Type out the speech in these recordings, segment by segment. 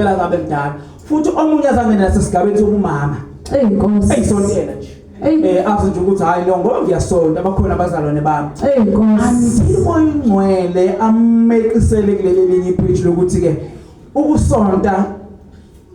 phela ngabe mdala futhi omunye azangena nasesigabeni sobumama Nkosi. Eyisontela nje azi nje ukuthi hayi lo ngoba ngiyasonta abakhona abazalwane bami Nkosi. anti moya ungcwele amekisele kuleli linye ipage lokuthi ke ukusonta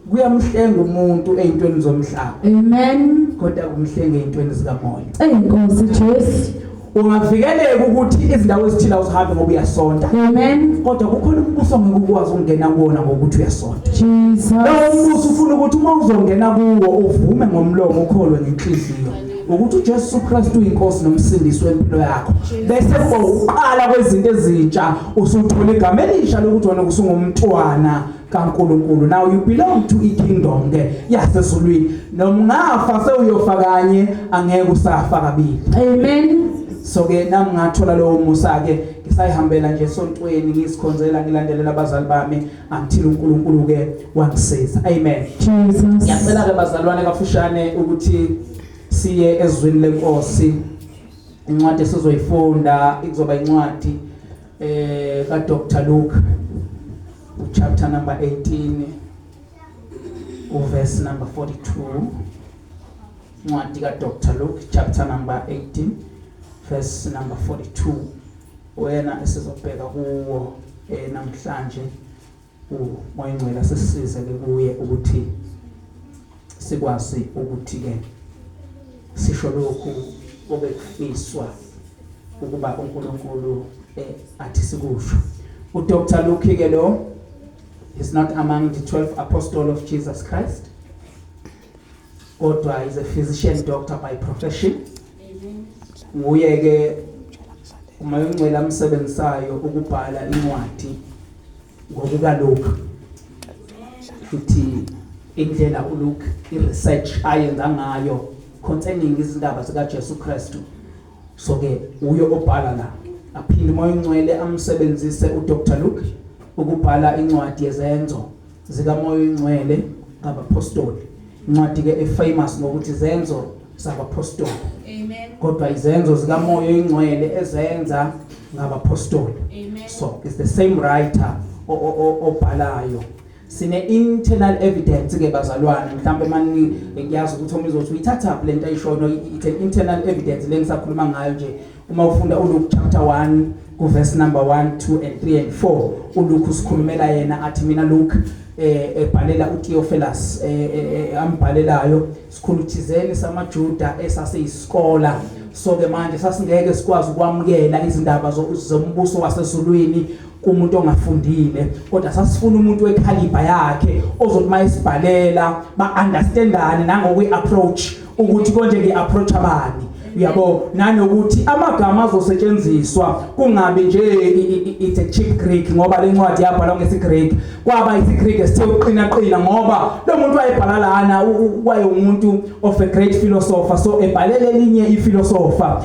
kuyamhlenga umuntu ezintweni zomhlaba. Amen. Kodwa kumhlenga ezintweni zikamoya. Nkosi Jesu. Ungavikeleka ukuthi izindawo ezithila uzihambe ngoba uyasonta. Amen. Kodwa kukhona umbuso ngeke ukwazi ukungena kuona ngokuthi uyasonta. Jesus. Lo umbuso ufuna ukuthi uma uzongena kuwo uvume ngomlomo ukholwe ngenhliziyo ukuthi uJesu Kristu uyinkosi nomsindisi wempilo yakho. Bese kuba uqala kwezinto ezintsha usuthola igama elisha lokuthi wena usungumntwana kaNkulunkulu. Now you belong to a kingdom ke yasezulwini. Noma ungafa sewuyofa kanye angeke usafa kabili. Amen. So ke nami ngathola lo musa ke ngisayihambela nje esontweni ngisikhonzela ngilandelela abazali bami until uNkulunkulu ke wangisiza. Amen. Jesus. Ngiyacela ke bazalwane kafushane ukuthi siye ezweni lenkosi. Incwadi esizoyifunda izoba incwadi ka Dr. Luke chapter number 18 verse number 42. Incwadi ka Dr. Luke chapter number 18 verse number 42. Wena esizobheka kuwo namhlanje umoya ngcwele sisize ke kuye ukuthi sikwazi ukuthi ke sisho lokhu obekufiswa ukuba uNkulunkulu athi sikusho. uDr. Luke ke lo is not among the 12 apostles of Jesus Christ. Kodwa is a physician doctor by profession. Nguye ke umoya ngcwele amsebenzisayo ukubhala incwadi ngokuka Luke. Futhi indlela uLuke iresearch ayenza ngayo concerning izindaba zika Jesu Kristu. So ke uyo obhala la. Aphinde umoya ngcwele amsebenzise uDr. Luke ukubhala incwadi yezenzo zika moya ngcwele ngabapostoli. Incwadi ke efamous ngokuthi izenzo zabapostoli. Amen. Kodwa izenzo zika moya ngcwele ezenza ngabapostoli. Amen. So it's the same writer obhalayo. Sine internal evidence ke bazalwane mhlambe manje ngiyazi ukuthi umizothi uyithatha lento ayishono it's an internal evidence lengisakhuluma ngayo nje uma ufunda uLuke chapter 1 ku verse number 1 2 and 3 and 4 uLuke usikhulumela yena athi mina Luke ebhalela uTheophilus ambhalelayo sikhuluthizeni samaJuda esaseyisikola. So ke manje sasingeke sikwazi ukwamukela izindaba zombuso wasezulwini kumuntu ongafundile, kodwa sasifuna umuntu wecaliber yakhe ozothi mayisibhalela ba-understandane nangokuyi approach ukuthi konje ngi-approach abani. Uyabo nanokuthi amagama azosetshenziswa kungabe nje it's a cheap Greek ngoba lencwadi yabhalwa ngesiGreek kwaba isiGreek esithe qina ngoba lo muntu wayebhala lana waye umuntu of a great philosopher. So ebhalele elinye iphilosopher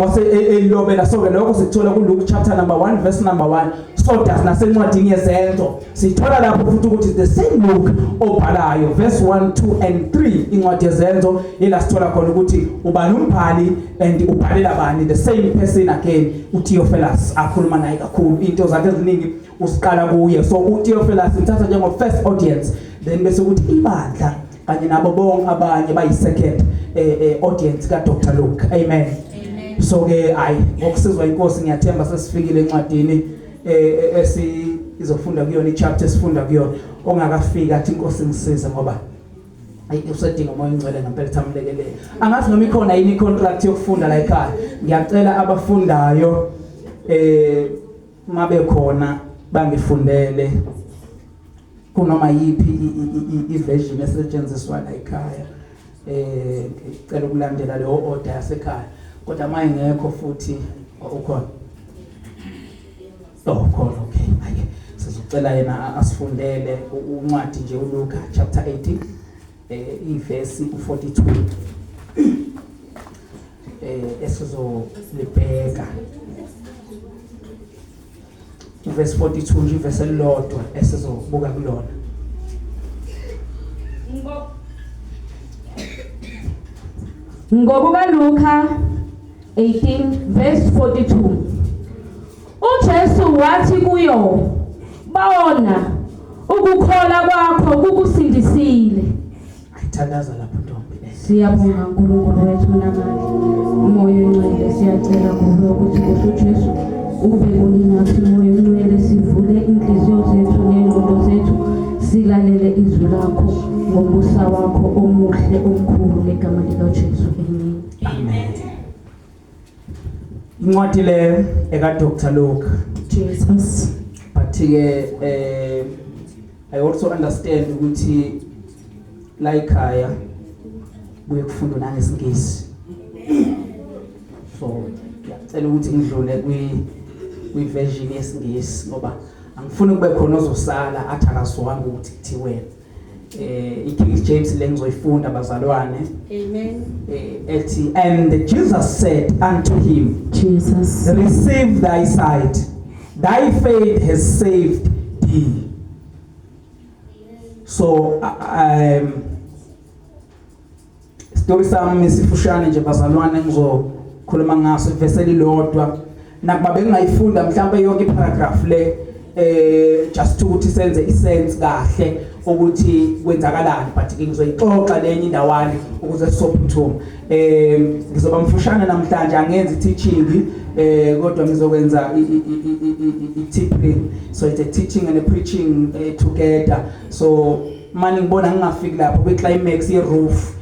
wase elobela. So lokho sikuthola ku Luke chapter number 1 verse number 1. So das nasencwadini yezenzo sithola lapho futhi ukuthi the same Luke obhalayo verse 1 2 and 3 incwadi yezenzo ila sithola khona ukuthi ubani umbhali and ubhalela bani the same person again uTheophilus akhuluma naye kakhulu into zakhe eziningi usiqala kuye. So uTheophilus uthatha njengo first audience then bese ukuthi ibandla kanye nabo bonke abanye bayi second audience ka Dr. Luke. Amen. So ke ayi ngokusizwa inkosi ngiyathemba sesifikile encwadini izofunda kuyona ichapter esifunda kuyona ongakafika athi inkosi ngisize ngoba usedinga umoya ngcwele ngempela thamlekelele. Angazi noma ikhona yini contract yokufunda la ekhaya. Ngiyacela abafundayo mabe khona bangifundele kunoma yipi iversion esetshenziswa la ekhaya. Ngicela ukulandela le order yasekhaya kodwa maye ngekho futhi ukhona. Khona okay. Hayi sizocela yena asifundele uncwadi nje uLuke chapter 18 iverse 42 esizolibheka verse 42 nje verse elilodwa esizobuka kulona. Ngokuka Luka 18 verse 42 uJesu wathi kuyo, "Bona ukukholwa kwakho kukusindisile. Ayithandaza lapho ntombi le. Siyabonga uNkulunkulu wethu namanje. Umoya ongcwele siyacela kuwe ukuthi ngoJesu ube kuninathi umoya ongcwele, sivule inhliziyo zethu nengqondo zethu silalele izwi lakho ngomusa wakho omuhle omkhulu ngegama likaJesu. Amen. Amen. Incwadi le eka Dr. Luke. Jesus. But I also understand ukuthi la ekhaya buye kufundwa nangesingisi. So ngiyacela ukuthi ngidlule kwi version yesingisi ngoba angifuni kube khona ozosala athi akaswanga ukuthi kuthiwe. King James le ngizoyifunda bazalwane. Amen. Ethi, and Jesus said unto him, Jesus, receive thy sight, thy faith has saved thee. So story sami sifushane nje bazalwane ngizokhuluma ngaso ivesi elilodwa nakuba bengayifunda mhlawumbe yonke iparagraph le just ukuthi senze isense kahle ukuthi kwenzakalani, but ngizoyixoxa lenye indawani ukuze sisophuthuma. Ngizoba mfushane namhlanje, angenzi teaching kodwa ngizokwenza i-teaching. So it's a teaching and a preaching together. So manje ngibona ngingafiki lapho kwi climax ye roof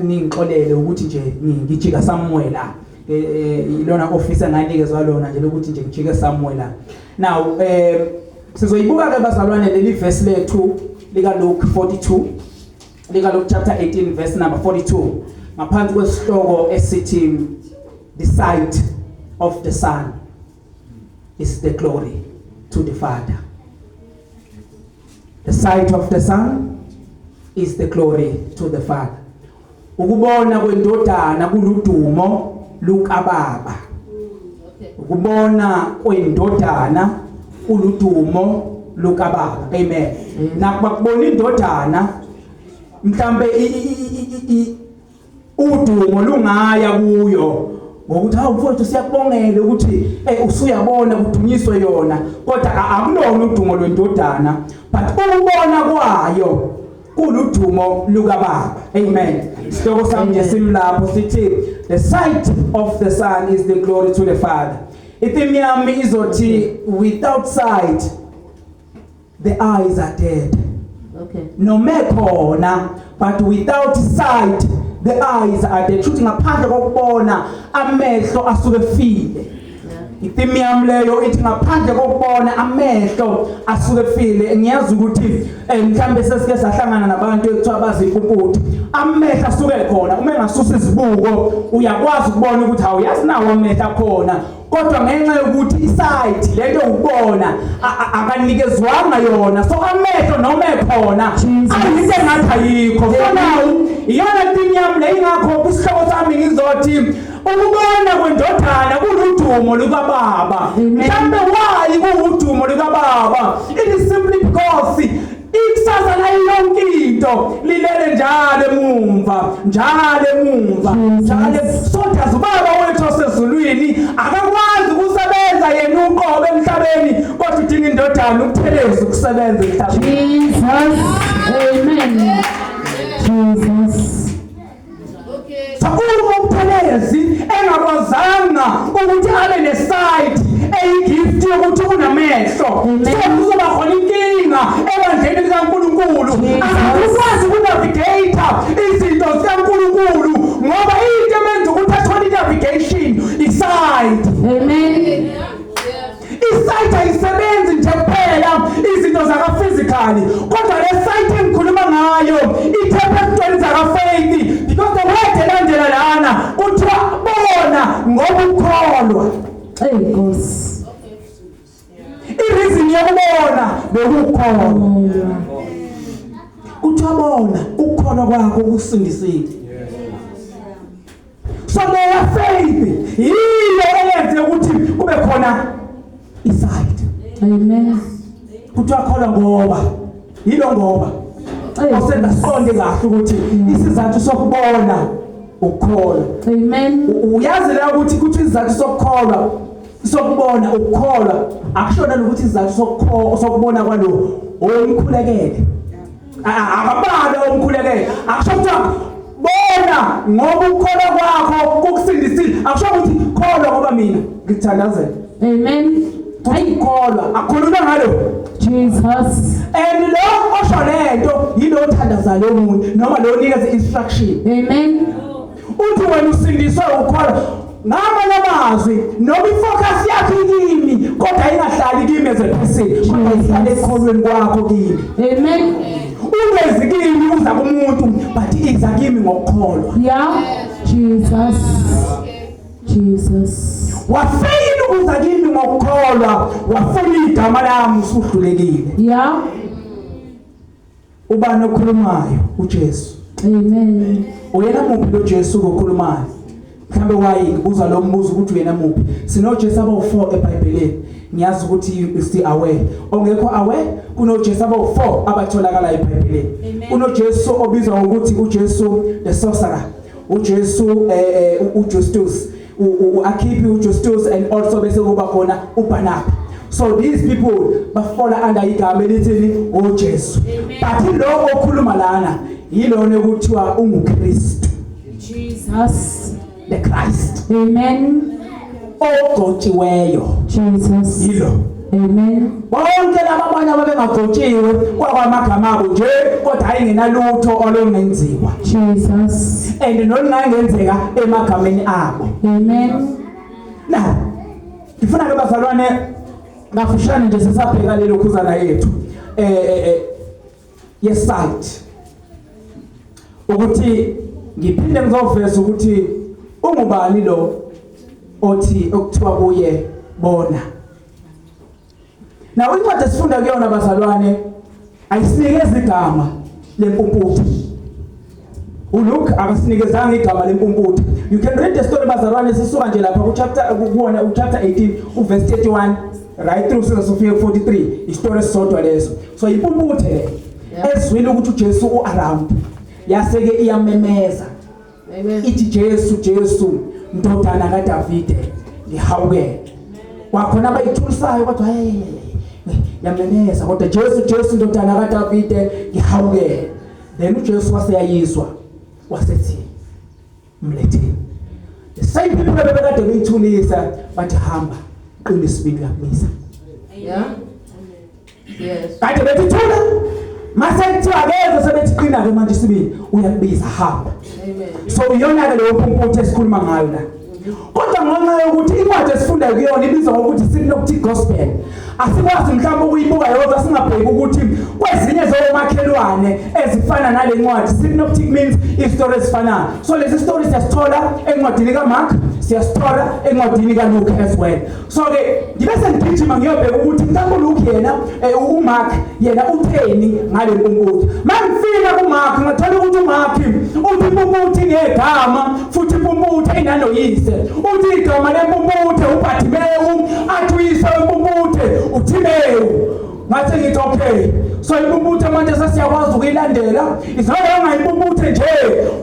ningixolele ukuthi nje ngijika somewhere la. Ilona office enganikezwa lona nje lokuthi nje ngijike somewhere la. Now sizoyibuka ke bazalwane leli verse lethu lika Luke 42, lika Luke chapter 18 verse number 42, ngaphansi kwesihloko esithi the sight of the Son is the glory to the Father. The sight of the Son is the glory to the Father. Ukubona kwendodana kuludumo lukaBaba. Ukubona kwendodana uludumo lukaBaba. Amen. Nakuba kubona indodana mhlambe udumo lungaya kuyo ngokuthi hawu mfowethu siyakubongela ukuthi usuyabona kudunyiswe yona, kodwa akulona udumo lwendodana, but ukubona kwayo kuludumo lukaBaba. Amen. Sihloko sami nje simlapho sithi the sight of the Son is the glory to the Father. Itheme yami izothi without sight the eyes are dead. Okay. Noma khona, but without sight the eyes are dead. Shuthi ngaphandle kokubona amehlo asuke file. Itheme yami leyo ithi ngaphandle kokubona amehlo asuke file. Ngiyazi ukuthi mhlambe sesike sahlangana nabantu ekuthiwa bazimpumputhu, amehlo asuke khona. Uma engasusa izibuko uyakwazi ukubona ukuthi awuyazi nawo amehlo khona, kodwa ngenxa yokuthi isight lento ukubona akanikezwanga yona, so amehlo noma ekhona ayinto engathi ayikho. So now iyona itheme yami le ingakho kusihloko sami ngizothi ukubona kwendodana kuludumo lukaBaba. Mhlambe why kuwudumo lukaBaba? It is simply because ikusasa la yonke into lilele njalo emumva, njalo emumva, njalo. Sodazi uBaba wethu osezulwini akakwazi ukusebenza yena uqobo emhlabeni, kodwa udinga indodana ukutheleza ukusebenza emhlabeni. Jesus. Amen. Jesus. So uma umthelezi engakwazanga ukuthi abe nesight eyigift yokuthi unamehlo, kuzoba khona inkinga ebandleni likaNkulunkulu. Akakwazi ukunavigate izinto zikaNkulunkulu ngoba into emenza ukuthi athole navigation isight. Amen. Isight ayisebenzi nje kuphela izinto zaka-physically, kodwa le sight engikhuluma ngayo ithepha ezintweni zaka-faith, because the word elandela lana kuthiwa bona ngoba ukholwa. Nkosi. I-reason yokubona bekukholwa. Kuthiwa bona ukukholwa kwakho kusindisile. So their faith yile eyenze ukuthi kube khona isight. Amen. Kuthiwa kholwa ngoba yilo ngoba osenza sonke kahle ukuthi isizathu sokubona ukukholwa. Amen. Uyazi la ukuthi isizathu sokukholwa sokubona ukukholwa akushona ukuthi izathu sokubona kwalo omkhulekele akabala omkhulekele akusho ukuthi bona ngoba ukukholwa kwakho kukusindisile akusho ukuthi kholwa ngoba mina ngikuthandazela. Amen. Ayikholwa akhuluma ngalo Jesus. And lo osho lento yilo othandaza lo muntu noma lo onikeza instruction. Amen. Uthi wena usindiswe ukholwa ngamanye amazwi noma ifocus yakho ikimi kodwa ingahlali kimi as a person kodwa ihlale ekholweni kwakho kimi. Amen. Ungezi kimi uza kumuntu but iza kimi ngokukholwa. Yeah. Jesus. Jesus. Wafeyini ukuza kimi ngokukholwa wafuna igama lami usuhlulekile. Yeah. Ubani okhulumayo uJesu. Amen. Uyena muphi lo Jesu okhulumayo? Mhlambe wayibuza lo mbuzo ukuthi uyena muphi? Sino Jesu aba4 eBhayibhelini. Ngiyazi ukuthi you aware. Ongekho aware kuno Jesu aba4 abatholakala eBhayibhelini. Kuno Jesu obizwa ngokuthi uJesu the sorcerer. uJesu uJustus uAkhipi uJustus and also bese kuba khona uBarnaba. So these people bafalla under igama elithini uJesu. But lo okhuluma lana yilona ekuthiwa unguKristu. Jesus. The Christ. Amen. Ogotshiweyo. Jesus. Yilo. Amen. Bonke laba abanye ababengagotshiwe kwakwamagama abo nje kodwa ayingenalutho olungenziwa. Jesus. And nolungangenzeka emagameni abo. Amen. Now, ngifuna ke bazalwane ngafushane nje sisabheka lelo khuzana yethu yesite ukuthi ngiphinde ngizoveza ukuthi ungubani lo othi okuthiwa kuye bona. Now incwadi esifunda kuyona bazalwane ayisinikeza igama lempumputhu. uLuke akasinikezanga igama lempumputhu. You can read the story bazalwane sisuka nje lapha chapter 18 verse 31 right through sifike 43 istory esodwa leso. So impumputhu ezwile ukuthi uJesu uaround yaseke iyamemeza. Amen. Ithi Jesu Jesu ndodana kaDavide ngihawukele. Wakhona abayithulusayo kodwa yamemeza kodwa Jesu Jesu ndodana kaDavide ngihawukele. Then uJesu waseyayizwa wasethi mletheni. The same people bebekade beyithulisa bathi hamba qina isibindi yakubisa. Yeah. Yes. Kade bethithula mase kuthiwa akeze sebethi qina ke manje isibindi uyakubiza hamba. Amen. So iyona ke leyo mpumputhu esikhuluma ngayo la. Kodwa ngenxa yokuthi incwadi esifunda kuyona ibizwa ngokuthi Synoptic Gospel. Asikwazi mhlawumbe ukuyibuka yodwa singabheki ukuthi kwezinye zomakhelwane ezifana nale ncwadi. Synoptic means istories ezifanayo. So lezi stories siyasithola encwadini kaMark, siyasithola encwadini kaLuke as well. So ke ngibe sengigijima ngiyobheka ukuthi mhlawumbe uLuke yena uMark yena utheni ngale mpumputhu. Mangifika kuMark ngathola ukuthi uMark uthi impumputhu ingegama futhi impumputhu inanoyise. Uthi igama lempumputhu uBartimeyu athi uyise wempumputhu uThimeyu. Ngathi ngithi okay. So impumputhu manje sesiyakwazi ukuyilandela. Izona impumputhu nje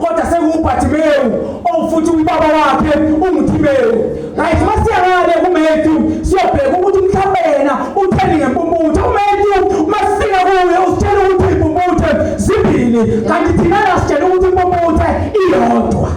kodwa sekuBartimeyu ofuthi ubaba wakhe unguThimeyu. Right masiyangale kuMatthew siyobheka ukuthi mhlawumbe yena utheni ngempumputhu. uMatthew masifika kuye usitshela ukuthi impumputhu zibili kanti thina sitshela ukuthi impumputhu iyodwa.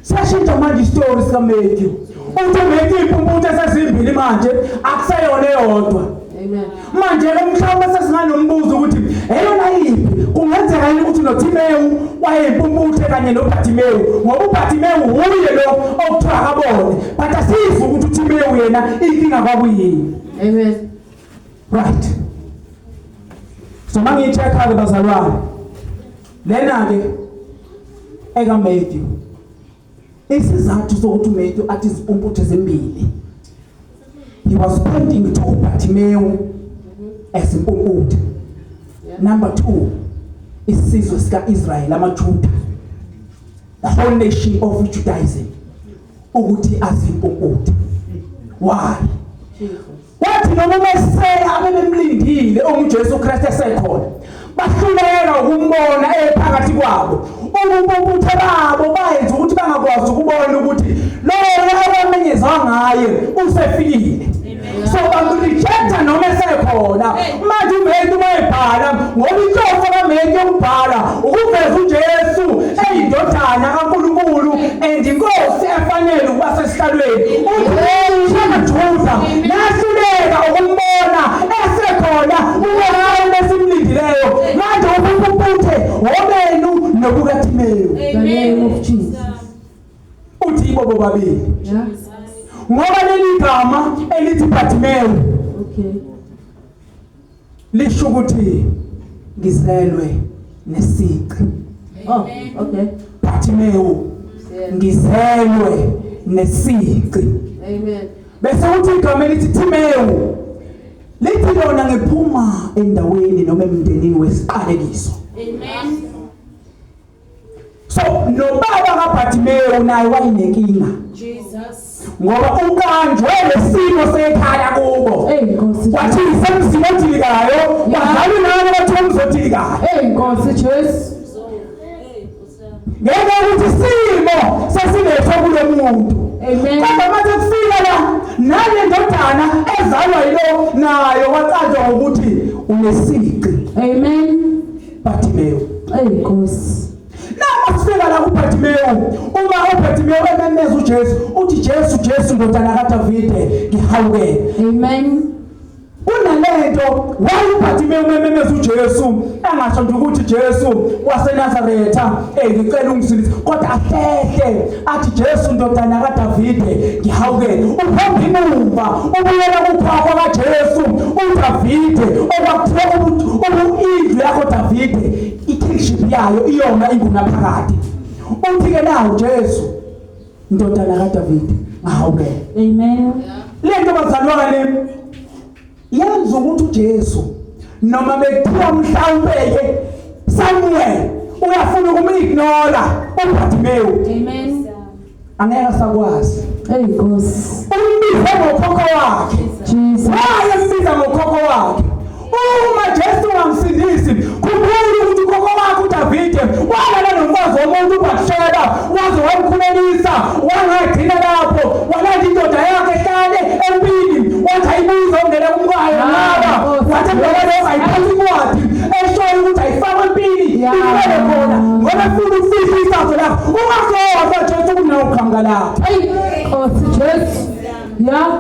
Sashintsha manje stories kaMatthew. Uthi impumputhu esezimbili manje akusayona eyodwa. Amen. Manje ke mhlawumbe sesinganombuzo ukuthi eyona yiphi kungenzeka yini ukuthi noThimeyu wayeyimpumputhu kanye noBartimeyu ngoba uBartimeyu uye lo okuthiwa akabone but asizwe ukuthi uThimeyu yena inkinga kwakuyini. Amen. Right. So mangiyicheka ke bazalwane lena ke eka Matthew isizathu sokuthi uMatthew athi izimpumputhu ezimbili. He was pointing to Bartimeyu as impumputhu. Number 2 isizwe sikaIsrael amaJuda. The whole nation of Judaism ukuthi azimpumputhu. Why? Wathi noma meseya abebemlindile onguJesu Kristu esekhona bahluleka ukumbona ephakathi kwabo ububuthe babo bayenza ukuthi bangakwazi ukubona ukuthi lo abamenyezwa ngaye usefikile. So bangu-rejecta noma esekhona. Manje uMheki mayebhala ngoba inhloso kaMheki yokubhala ukuveza uJesu eyindodana kaNkulunkulu and inkosi efanele ukuba sesihlalweni. Uthi amaJuda nahluleka ukumbona esekhona uNkulunkulu esimlindileyo. Manje ububuthe wobenu nobukaTimewu. name of Jesus. Uthi ibo bobabili. Yeah. Ngoba leli gama elithi Bartimewu Okay. lisho ukuthi ngizelwe nesiqi. Oh, okay. Bartimewu ngizelwe nesiqi. Amen. Bese uthi igama elithi Timewu lithi lona ngiphuma endaweni noma emndenini wesiqalekiso. Amen. So nobaba kaBartimewu naye wayinenkinga Jesus. ngoba ukanjwe lesimo sekhaya kubo. Nkosi. Wathi isemzini odilikayo wadlala nabo bathi umzodilikayo. Nkosi Jesu. Ngeke ukuthi isimo sesilethwe kulo muntu. Amen. Kodwa manje kufika la nale ndodana ezalwa yilo nayo waqanjwa ukuthi unesiqi. Amen. Bartimewu. Nkosi. Nama sifika la kuBartimewu uma uBartimewu ememeza uJesu uthi Jesu ndodana kaDavide ngihawukele. Amen. Kunalento wayeBartimewu ememeza uJesu angasho nje ukuthi Jesu waseNazaretha ngicela ungisindise kodwa ahlele athi Jesu ndodana kaDavide ngihawukele. Uphamba imumva ubuyela kukhwakho kaJesu uDavide okwakuthiwa indlu yakho Davide i-kingship yayo iyona ingunaphakade. Uthi-ke nawo Jesu ndodana kaDavide ngihawukele. Amen. Lento bazalwane yenza ukuthi uJesu noma bekuthiwa mhlawumbe Samuel uyafuna ukumignora uBartimewu. Amen. Angeke sakwazi. Nkosi. Umbize ngokhokho wakhe. Jesus. Wayembiza ngokhokho wakhe. Uma Jesu ngamsindisi khumbula ukuthi ukhokho wakhe uDavide walala nomfazi womuntu uBathsheba waze wamkhulelisa wangagcina lapho walanda indoda yakhe ehlale empini wathi ayibuze ongena kumkayo ngaba wathi ngeke ayiphathi incwadi eshoyo ukuthi ayifakwe empini imele khona ngoba ufuna ukufihla isatho lakho ungakhohlwa Jesu kunokukhanga lapho. Nkosi Jesu. Yeah.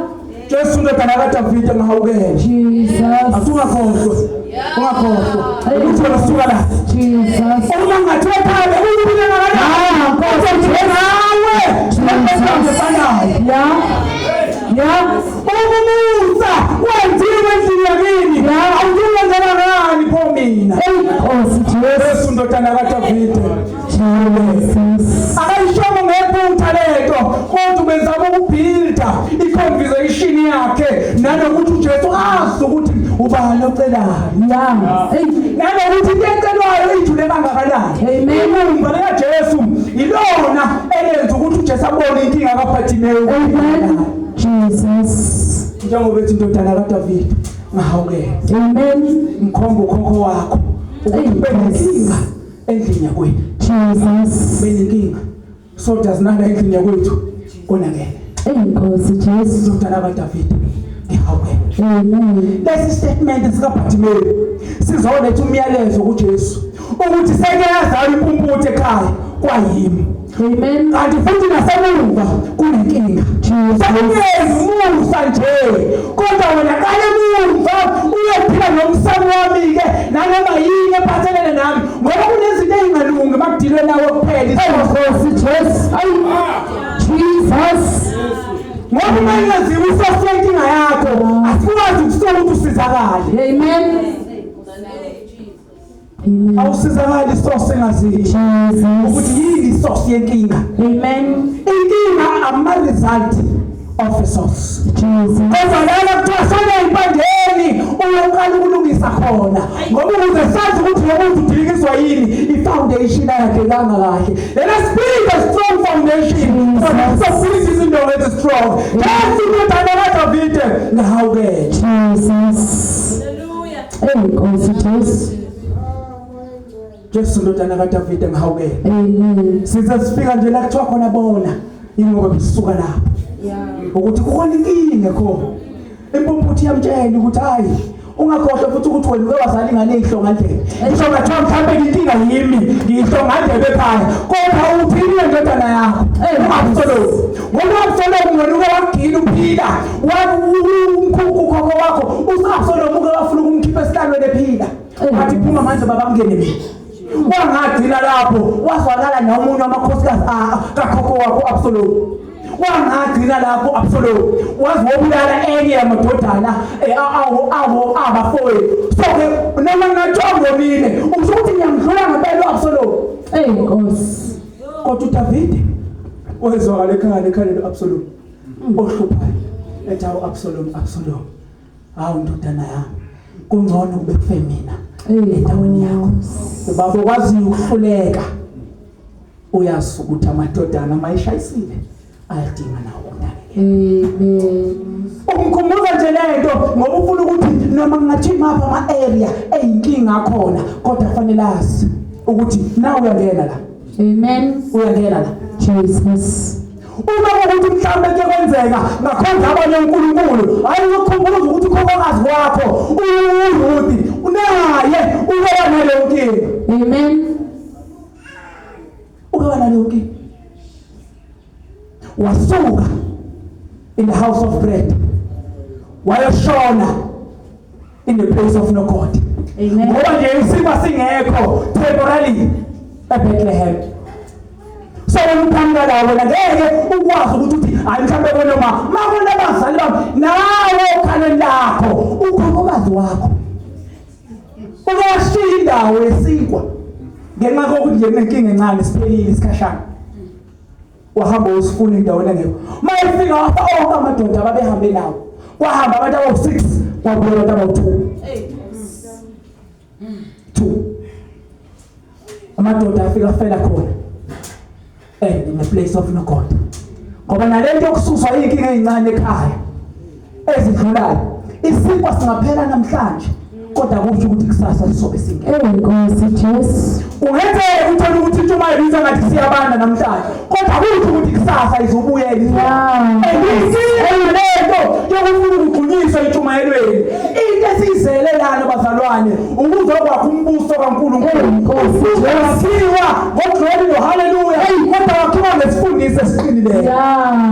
Jesu ndodana kaDavide ngihawukele. Jesus. Asungakhohlwa. Ungakhohlwa. Ukuthi wasuka la. Jesus. Uma ngathi ekhaya ubuyela ngala. Nkosi nawe. Ngifanayo. Yeah. Umusa wenziwe endlini yakini. Awuyenza ngani pho mina? Nkosi Jesu ndodana kaDavide. Jesus. Akayishomo ngephutha lento kodwa ubenzama ukubuilda iconversation yakhe nanokuthi uJesu azi ukuthi ubani ocelayo. Nanokuthi iyecelwayo ijule kangakanani. Amen. Imva likaJesu ilona elenza ukuthi uJesu abone inkinga kaBartimewu. Jesus. Njengoba ethi indodana kaDavide ngihawukele. Amen. Mkhomba ukhokho wakho ukuthi benenkinga endlini yakwethu. Jesus. Benenkinga. So does not endlini yakwethu konakele. Nkosi Jesu. Ndodana kaDavide ngihawukele. Amen. Lesi statement sikaBartimewu sizoletha umyalezo kuJesu ukuthi seke yazala impumputhe ekhaya kwayimi. Amen. Kanti futhi nasemuva kunenkinga. Sakuyeza umusa nje kodwa wena kanye emuva uyophila nomsamo wami-ke nanoma yini ephathelene nami ngoba kunezinto ey'ngalungi makudilwe nawe kuphela. Nkosi Jesu. Jesus. Ngoba uma ingaziwa isosi yenkinga yakho asikwazi ukusola ukuthi usizakale. Amen. Awusizakali isosi engaziwa ukuthi yini isosi yenkinga. Amen. Inkinga ama-result of a source. Jesus. Kodwa lana kuthiwa sona empandeni uyoqala ukulungisa khona ngoba ukuze sazi ukuthi lo muntu udilikiswa yini i-foundation yakhe kangakahle. Let us build a strong foundation so build izinto ezi-strong. Jesu ndodana kaDavide ngihawukele. Jesus. Hallelujah. Nkosi Jesu. Jesu ndodana kaDavide ngihawukele. Amen. Siza sifika nje la kuthiwa khona bona ingoba bisuka lapho. Yeah. Ukuthi kukhona inkinga khona. Impumputhi yamtshela ukuthi hayi ungakhohlwa futhi ukuthi wena uyawazala ingane ezihlongandlebe. Ngisho ngathiwa mhlawumbe inkinga yimi ngiyihlongandlebe ekhaya. Kodwa uphile ndodana yakho. Absolute. Ngoba absolute ngone wakugila uphila. Umkhukhu wakho usasolomke wafuna ukumkhipha esihlalo ephila. Wathi phuma manje baba ngene mina. Wangagcina lapho wazwakala nomunye wamakhosikazi kakhokho wakho absolute. Wangagcina lapho absolute. Wazobulala enye yamadodana abafowethu. So ke noma ngathongo mine usho ukuthi ngiyamdlula ngempela absolute. Nkosi. Kodwa uDavide wezwakala ekhaya absolute. Ohluphayo ethi Absalom hawu ndodana yami kungcono kube kufe mina endaweni yakho ubaba kwazi ukuhluleka uyazi ukuthi amadodana mayishayisile ayadinga nawo ukunakekela. Amen. Umkhumbuza nje lento ngoba ufuna ukuthi noma ngathi mapha ama area eyinkinga khona kodwa fanele azi ukuthi nawe uyangena la. Amen. Uyangena la. Jesus. Uma ukuthi mhlawumbe kuyokwenzeka ngakhonza abanye uNkulunkulu hayi ukukhumbula ukuthi khokakazi wakho uRuthi unaye uba naleyo nkinga. Amen. Uba naleyo nkinga wasuka in the house of bread wayashona in the place of no God. Amen. Ngoba nje isimo singekho temporarily eBethlehem. So umphanga lawo wena ngeke ukwazi ukuthi hayi mhlambe bona mabona abazali bami nawo khane lakho ukhokhokazi wakho uyashiya indawo yesinkwa ngenxa kokuthi nje nenkinga encane isiphelile isikhashana wahamba usifuna indawo engekho mayifika wafa onke amadoda ababehambe nawo kwahamba abantu abawu6 kwabuya abantu abawu2 amadoda afika afela khona in the place of no God. Ngoba nalento yokususwa inkinga ezincane ekhaya ezidlulayo isinkwa singaphela namhlanje kodwa kusho ukuthi kusasa sizobe singeke. Nkosi Jesu. Ungeke uthole ukuthi intshumayelo iza ngathi siyabanda namhlanje kodwa kusho ukuthi kusasa izobuyela. Lento yokufuna ukugcunyiswa intshumayelweni into esizele lana bazalwane ukuzokwazi umbuso kaNkulunkulu. Nkosi Jesu. Ngokugcwele haleluya. Kodwa wakhiwa ngesifundisi esiqinileyo.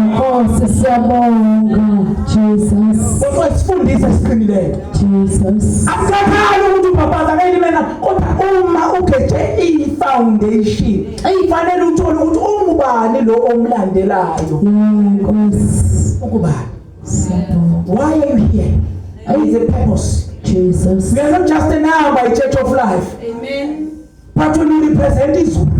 Nkosi siyabonga Jesus. Kodwa isifundisi esiqinileyo. Jesus. Akusakhali ukuthi ubabhaza ngayimena kodwa uma ukhethe i-foundation fanele uthole ukuthi ungubani lo omlandelayo. Nkosi. Ukubani? Siyabonga. Why are you here? There is a purpose. Jesus. We are not just a number, a church of life. Amen. But when you represent izulu.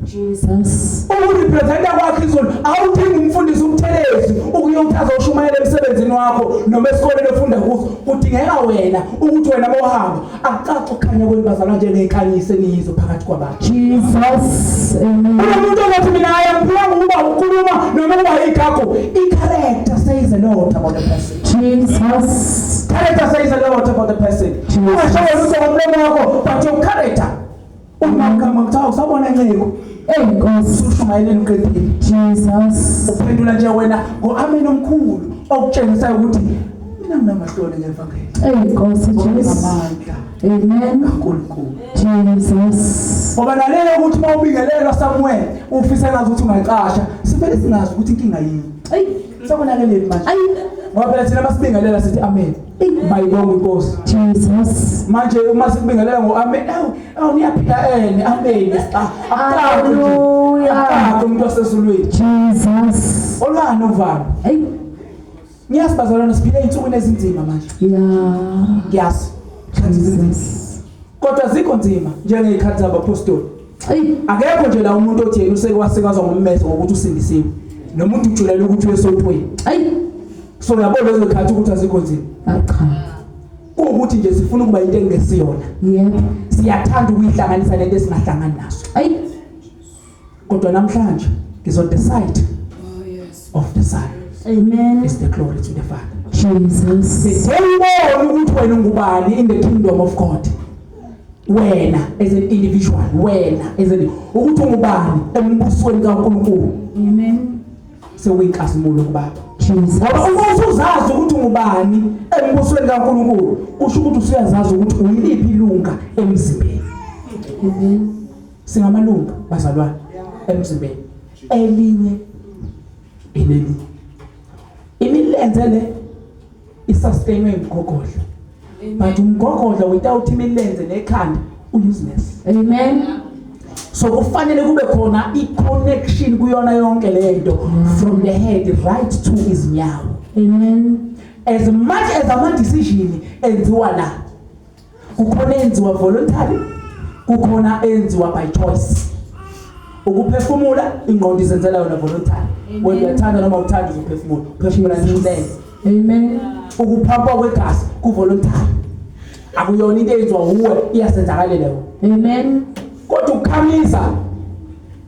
Jesus. Ukurepresenta kwakho izulu awudingi umfundisi umthelezi ukuyothaza ushumayela emsebenzini wakho noma esikoleni ofunda kuso kudingeka wena ukuthi wena mawuhamba acace ukukhanya kwembazana njengenkanyise niyizo phakathi kwabantu. Jesus. Amen. Umuntu othi mina ayamphanga ukuba ukhuluma noma kuba igakho i-character says a lot about the person. Jesus. Character says a lot about the person. Ungasho ukuthi ngomlomo wakho but your character umakama kuthiwa usabona nceko. Nkosi. Ushumayeleni uqedile. Jesus. Uphendula nje wena ngo-amen omkhulu okutshengisa ukuthi mina nginamahloni ngevangeli. Nkosi Jesu. Amandla Amen. kaNkulunkulu. Jesus. Ngoba nalelo ukuthi mawubingelelwa Samuel ufisa ngazi ukuthi ungaqasha sivele singazi ukuthi inkinga yini. Sabonakele manje. Ngoba phela thina masibingelela sithi amen. Mayibonge Nkosi. Jesus. Manje uma sikubingelela ngo-amen niyaphila amen. Hallelujah. Umuntu wasezulwini. Jesus. Olwani uvalo. Ngiyasibazalana siphile insuku ezinzima manje. Ngiyazi. Jesus. Kodwa zikho nzima njengezikhathi zabapostoli. Akekho nje la umuntu othi yena usekwasikaza ngommeso ngokuthi usindisiwe. Nomuntu ujulela ukuthi uyesothweni. So uyabona lezo khathi ukuthi azikho nzima. Cha. Ukuthi nje sifuna ukuba into engesiyona. Yebo. Siyathanda ukuyihlanganisa lento esingahlangani naso. Kodwa namhlanje is on the side of the Son. Amen. Is the glory to the Father. Jesus. Siyabona ukuthi wena ungubani in the kingdom of God. wena as an individual, wena as an ukuthi ungubani embusweni kaNkulunkulu. Amen. Sewuyinkazimulo kubaba. Jesus. Ngoba uma uzazi ukuthi ungubani embusweni kaNkulunkulu, usho ukuthi usuyazazi ukuthi uyiliphi ilunga emzimbeni. Amen. Singamalunga bazalwane emzimbeni. Elinye elinye. Imilenze le isastainwe ngogqodla. But umgogodla without imilenze nekhanda useless. Amen. So kufanele kube khona i-connection kuyona yonke lento from the head right to izinyawo. Amen. As much as ama decision enziwa la, kukhona enziwa voluntary, kukhona enziwa by choice. Ukuphefumula ingqondo izenzela yona voluntary. When uyathanda noma uthanda ukuphefumula, uphefumula njengolenze. Amen. Ukuphampa kwegazi kuvoluntary. Akuyona into enziwa uwe iyasenzakalela wona. Amen. Kodwa ukukhamisa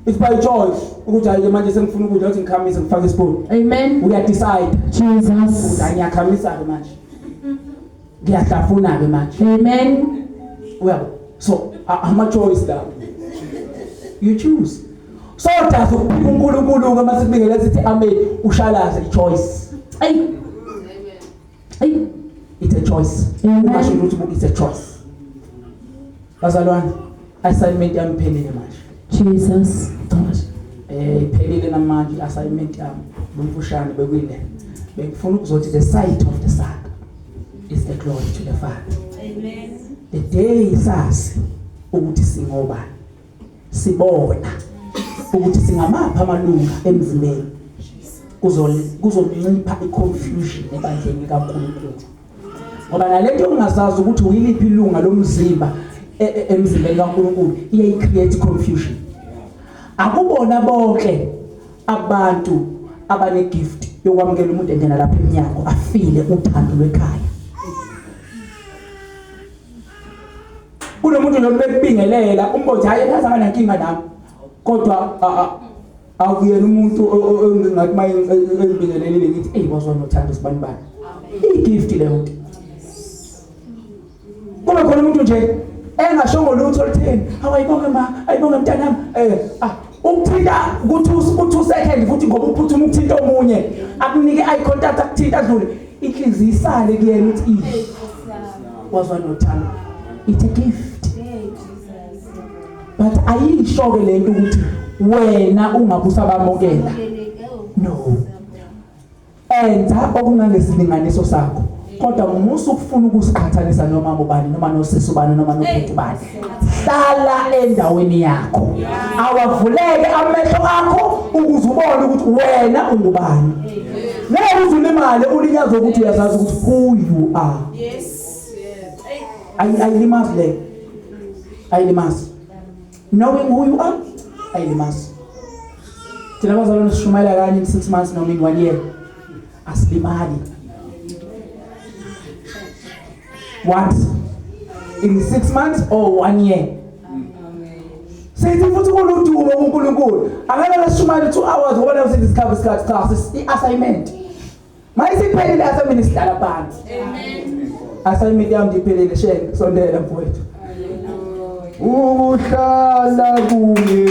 it's by choice. Ukuthi hayi manje sengifuna ukudla ukuthi ngikhamise ngifake ispoon. Amen. Uya decide. Jesus. Ukuthi ngiyakhamisa ke manje. Ngiyahlafuna ke manje. Amen. Well, so ama choice la. You choose. So does uNkulunkulu ke masibingela sithi amen ushalaze i-choice. Ay. Ay. It's a choice. Amen. Masho ukuthi it's a choice. Bazalwane, assignment yami phelile manje. Jesus. Phelile namanje assignment yami. Bomfushane bekwile. Bengifuna ukuzothi the sight of the Son is the glory to the Father. Amen. The day sazi ukuthi singobani. Sibona ukuthi singamapha amalunga emzimbeni. Kuzoncipha i-confusion ebandleni kaNkulunkulu. Ngoba nalento ungazazi ukuthi uyiliphi ilunga lomzimba emzimbeni kaNkulunkulu iyayicreate confusion. Akubona bonke abantu abane gift yokwamukela umuntu engena lapha eminyango afile uthando lwekhaya. Kunomuntu lo bekubingelela umbothi hayi yazi abanankinga nami. Kodwa akuyena umuntu engingathi maye engibingelelile ngithi hey bazwana uthando sibani bani. I-gift leyo. Kuba khona umuntu nje engashongo lutho olutheni awayibonge ma ayibonge mntanami ukuthinta ukuthi second futhi ngoba uphuthuma ukuthinta omunye akunike eye contact akuthinta adlule inhliziyo isale kuyena uthi wazwa nothando. It's a gift. But ayisho ke lento ukuthi wena ungabusabamukela. No. Enza okungangesilinganiso sakho. Kodwa umusa ukufuna ukusiqhathanisa noma ubani noma nosisi ubani noma nobhuti ubani. Hlala endaweni yakho. Awavuleke amehlo akho ukuze ubone ukuthi wena ungubani. Ngeke uzulimale ulinyazo ukuthi uyazazi ukuthi who you are. Yes. Ayilimazi le. Ayilimazi. Knowing who you are, ayilimazi. Thina bazalwane sishumayela kanye in 6 months noma in 1 year. Asilimali. Once in 6 months or 1 year. Sithi futhi kuludumo kuNkulunkulu. Angeke lesishumayela 2 hours ngoba nayo sidiscover class i-assignment. Mayisiphelile assignment isidala phansi. Amen. Assignment yami ndiphelile shenge sondela mfowethu. Hallelujah. Uhlala kuye.